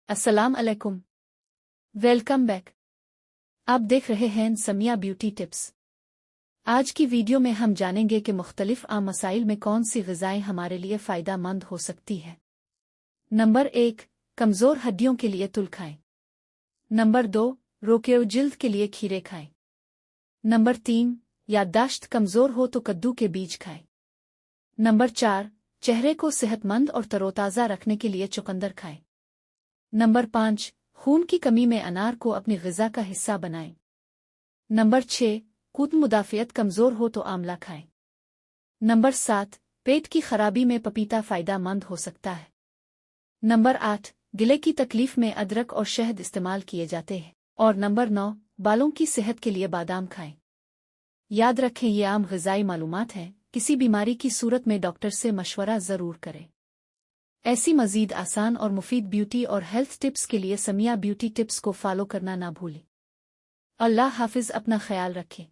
अस्सलाम अलैकुम। Welcome back. आप देख रहे हैं समिया ब्यूटी टिप्स। आज की वीडियो में हम जानेंगे कि मुख्तलिफ आम मसाइल में कौन सी ग़िज़ाएँ हमारे लिए फ़ायदा मंद हो सकती है। नंबर 1, कमज़ोर हड्डियों के लिए तुल खाएं। नंबर 2, रोकेओ जिल्द के लिए खीरे खाएं। नंबर 3, याददाश्त कमज़ोर हो तो कद्दू के बीज खाएं। नंबर 4, चेहरे को सेहतमंद और तरोताज़ा रखने के लिए चुकंदर खाएं। नंबर 5, खून की कमी में अनार को अपनी ग़िज़ा का हिस्सा बनाएं। नंबर 6, खून मुदाफ़ियत कमज़ोर हो तो आंवला खाएं। नंबर 7, पेट की खराबी में पपीता फ़ायदा मंद हो सकता है। नंबर 8, गिले की तकलीफ़ में अदरक और शहद इस्तेमाल किए जाते हैं। और नंबर 9, बालों की सेहत के लिए बादाम खाएं। याद रखें, ये आम ग़िज़ाई मालूमात हैं, किसी बीमारी की सूरत में डॉक्टर से मशवरा ज़रूर करें। ऐसी मज़ीद आसान और मुफीद ब्यूटी और हेल्थ टिप्स के लिए समिया ब्यूटी टिप्स को फॉलो करना ना भूलें। अल्लाह हाफ़िज़, अपना ख्याल रखें।